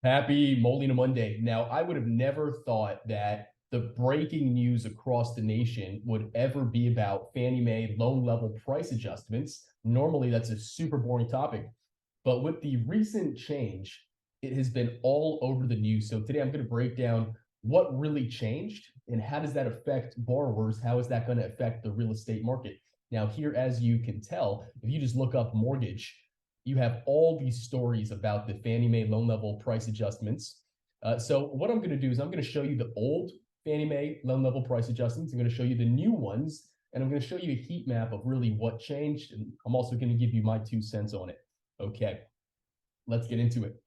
Happy Molina Monday. Now, I would have never thought that the breaking news across the nation would ever be about Fannie Mae loan level price adjustments. Normally, that's a super boring topic. But with the recent change, it has been all over the news. So today I'm going to break down what really changed and how does that affect borrowers? How is that going to affect the real estate market? Now, here, as you can tell, if you just look up mortgage, you have all these stories about the Fannie Mae loan level price adjustments. So what I'm going to do is I'm going to show you the old Fannie Mae loan level price adjustments. I'm going to show you the new ones, and I'm going to show you a heat map of really what changed. And I'm also going to give you my 2 cents on it. Okay, let's get into it.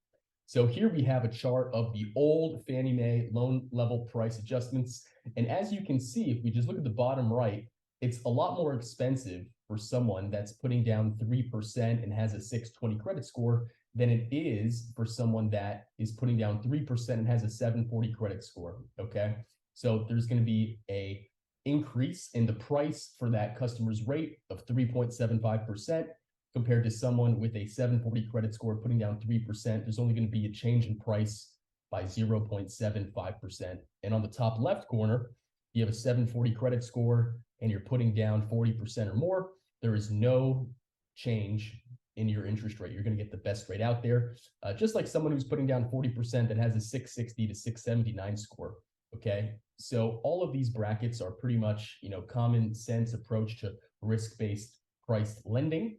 So here we have a chart of the old Fannie Mae loan level price adjustments. And as you can see, if we just look at the bottom right, it's a lot more expensive for someone that's putting down 3% and has a 620 credit score than it is for someone that is putting down 3% and has a 740 credit score. Okay. So there's going to be a increase in the price for that customer's rate of 3.75% compared to someone with a 740 credit score putting down 3%. There's only going to be a change in price by 0.75%. And on the top left corner, you have a 740 credit score and you're putting down 40% or more, there is no change in your interest rate. You're going to get the best rate out there, just like someone who's putting down 40% that has a 660 to 679 score. Okay, so all of these brackets are pretty much, common sense approach to risk-based priced lending.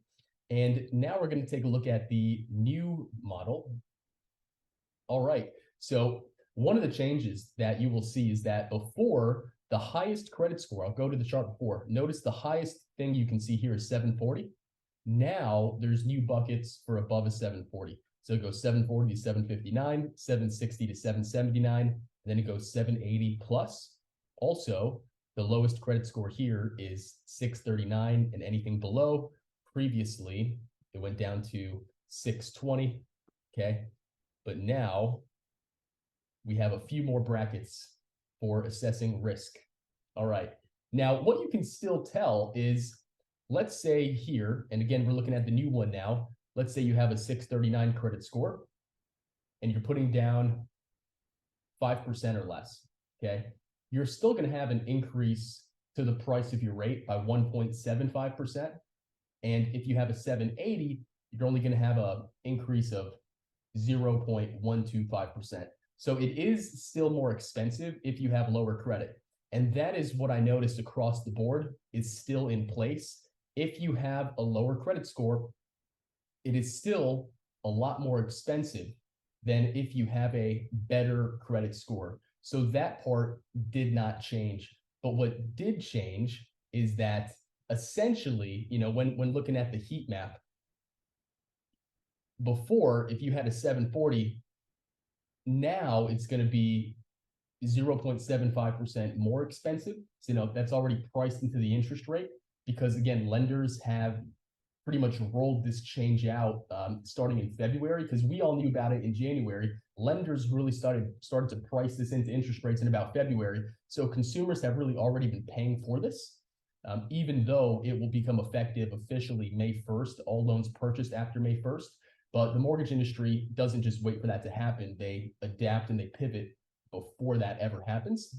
And now we're going to take a look at the new model. All right, so one of the changes that you will see is that before, the highest credit score, I'll go to the chart before, notice the highest thing you can see here is 740. Now there's new buckets for above a 740. So it goes 740 to 759, 760 to 779, and then it goes 780 plus. Also, the lowest credit score here is 639, and anything below, previously it went down to 620. Okay, but now we have a few more brackets for assessing risk. All right. Now, what you can still tell is, let's say here, and again, we're looking at the new one now. Let's say you have a 639 credit score and you're putting down 5% or less. Okay. You're still going to have an increase to the price of your rate by 1.75%. And if you have a 780, you're only going to have an increase of 0.125%. So it is still more expensive if you have lower credit. And that is what I noticed across the board is still in place. If you have a lower credit score, it is still a lot more expensive than if you have a better credit score. So that part did not change. But what did change is that essentially, when looking at the heat map, before, if you had a 740, now it's going to be 0.75% more expensive. So, that's already priced into the interest rate because, again, lenders have pretty much rolled this change out starting in February because we all knew about it in January. Lenders really started to price this into interest rates in about February. So consumers have really already been paying for this, even though it will become effective officially May 1st, all loans purchased after May 1st. But the mortgage industry doesn't just wait for that to happen. They adapt and they pivot before that ever happens.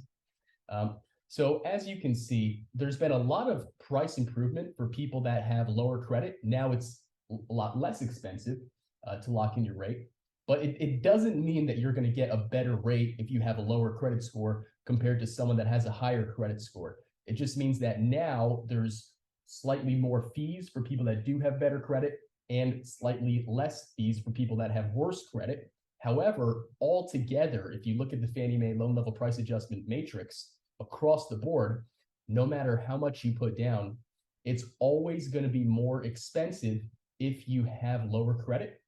So as you can see, there's been a lot of price improvement for people that have lower credit. Now it's a lot less expensive to lock in your rate. But it doesn't mean that you're going to get a better rate if you have a lower credit score compared to someone that has a higher credit score. It just means that now there's slightly more fees for people that do have better credit and slightly less fees for people that have worse credit. However, altogether, if you look at the Fannie Mae loan level price adjustment matrix across the board, no matter how much you put down, it's always going to be more expensive if you have lower credit.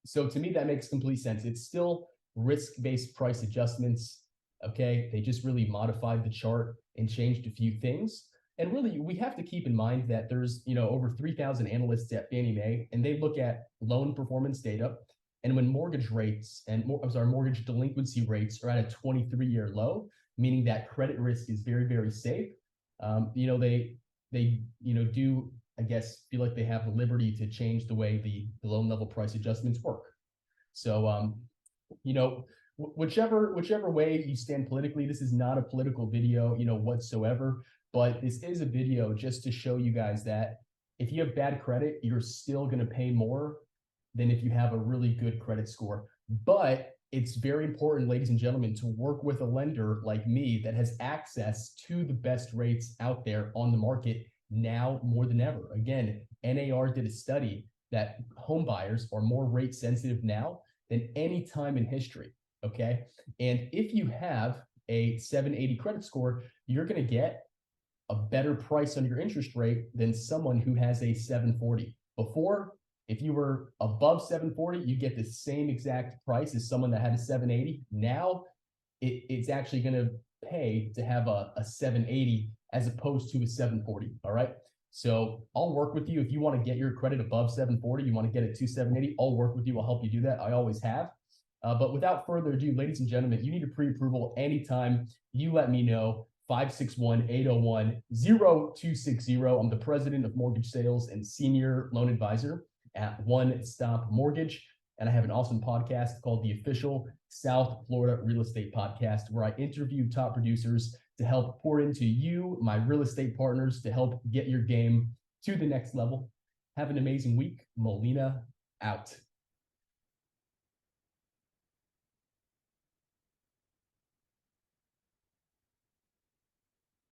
So to me, that makes complete sense. It's still risk-based price adjustments. Okay, they just really modified the chart and changed a few things. And really, we have to keep in mind that there's, over 3,000 analysts at Fannie Mae, and they look at loan performance data. And when mortgage rates and mortgage delinquency rates are at a 23-year low, meaning that credit risk is very, very safe, they do, I guess, feel like they have the liberty to change the way the loan level price adjustments work. So you know, whichever way you stand politically, this is not a political video, whatsoever, but this is a video just to show you guys that if you have bad credit, you're still going to pay more than if you have a really good credit score. But it's very important, ladies and gentlemen, to work with a lender like me that has access to the best rates out there on the market now more than ever. Again, NAR did a study that home buyers are more rate sensitive now than any time in history. Okay. And if you have a 780 credit score, you're going to get a better price on your interest rate than someone who has a 740. Before, if you were above 740, you get the same exact price as someone that had a 780. Now it's actually going to pay to have a 780 as opposed to a 740. All right. So I'll work with you. If you want to get your credit above 740, you want to get it to 780, I'll work with you. I'll help you do that. I always have. But without further ado, ladies and gentlemen, you need a pre-approval anytime. You let me know. 561-801-0260. I'm the president of mortgage sales and senior loan advisor at One Stop Mortgage. And I have an awesome podcast called the Official South Florida Real Estate Podcast, where I interview top producers to help pour into you, my real estate partners, to help get your game to the next level. Have an amazing week. Molina out.